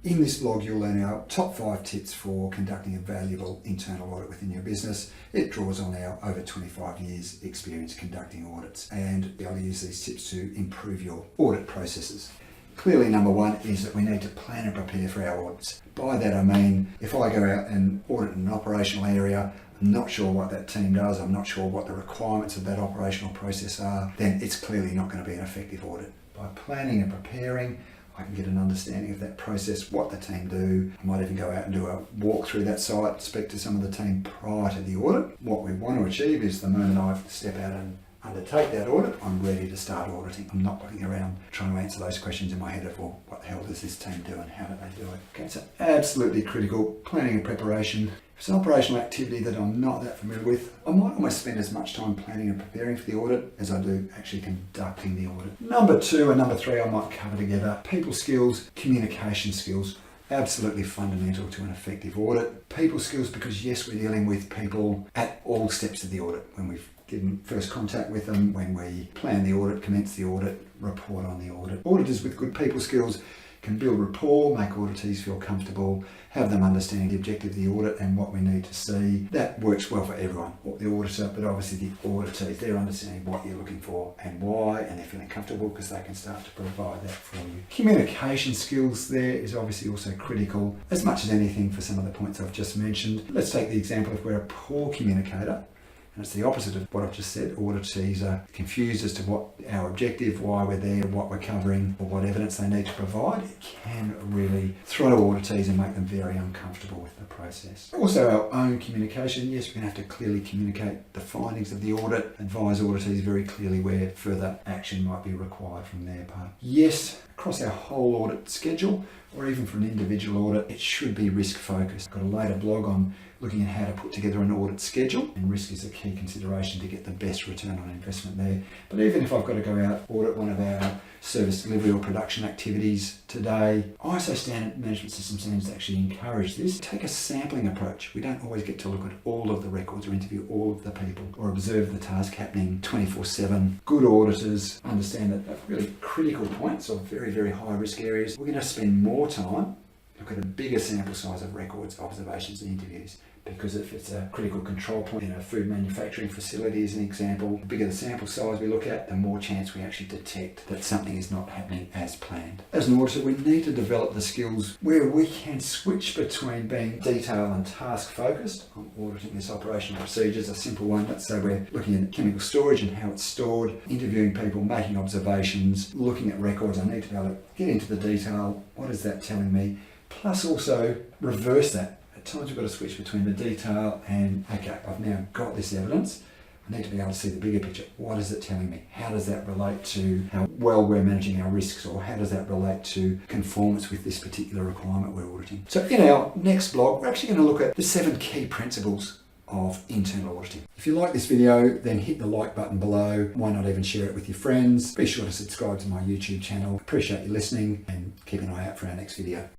In this blog, you'll learn our top 5 tips for conducting a valuable internal audit within your business. It draws on our over 25 years experience conducting audits, and I'll use these tips to improve your audit processes. Clearly, number one is that we need to plan and prepare for our audits. By that I mean, if I go out and audit an operational area, I'm not sure what that team does, I'm not sure what the requirements of that operational process are, then it's clearly not going to be an effective audit. By planning and preparing, I can get an understanding of that process, what the team do. I might even go out and do a walk through that site, speak to some of the team prior to the audit. What we want to achieve is the moment I step out and undertake that audit, I'm ready to start auditing. I'm not looking around trying to answer those questions in my head of, well, what the hell does this team do and how do they do it? Okay, so absolutely critical, planning and preparation. If it's an operational activity that I'm not that familiar with, I might almost spend as much time planning and preparing for the audit as I do actually conducting the audit. Number 2 and number 3 I might cover together. People skills, communication skills. Absolutely fundamental to an effective audit. People skills, because yes, we're dealing with people at all steps of the audit. When we've given first contact with them, when we plan the audit, commence the audit, report on the audit. Auditors with good people skills can build rapport, make auditees feel comfortable, have them understand the objective of the audit and what we need to see. That works well for everyone, the auditor, but obviously the auditees, they're understanding what you're looking for and why, and they're feeling comfortable because they can start to provide that for you. Communication skills there is obviously also critical, as much as anything for some of the points I've just mentioned. Let's take the example of where a poor communicator, and it's the opposite of what I've just said. Auditees are confused as to what our objective, why we're there, what we're covering, or what evidence they need to provide. It can really throw auditees and make them very uncomfortable with the process. Also, our own communication. Yes, we're going to have to clearly communicate the findings of the audit, advise auditees very clearly where further action might be required from their part. Yes, across our whole audit schedule, or even for an individual audit, it should be risk focused. I've got a later blog on looking at how to put together an audit schedule, and risk is a key consideration to get the best return on investment there. But even if I've got to go out audit one of our service delivery or production activities today, ISO standard management system standards actually encourage this. Take a sampling approach. We don't always get to look at all of the records or interview all of the people or observe the task happening 24/7. Good auditors understand that really critical points of very, very high risk areas. We're going to spend more time, look at a bigger sample size of records, observations and interviews. Because if it's a critical control point in a food manufacturing facility as an example, the bigger the sample size we look at, the more chance we actually detect that something is not happening as planned. As an auditor, we need to develop the skills where we can switch between being detail and task focused. I'm auditing this operational procedures, a simple one. Let's say we're looking at chemical storage and how it's stored, interviewing people, making observations, looking at records. I need to be able to get into the detail. What is that telling me? Plus also reverse that. At times we've got to switch between the detail and, okay, I've now got this evidence. I need to be able to see the bigger picture. What is it telling me? How does that relate to how well we're managing our risks, or how does that relate to conformance with this particular requirement we're auditing? So in our next blog, we're actually going to look at the 7 key principles of internal auditing. If you like this video, then hit the like button below. Why not even share it with your friends? Be sure to subscribe to my YouTube channel. Appreciate you listening, and keep an eye out for our next video.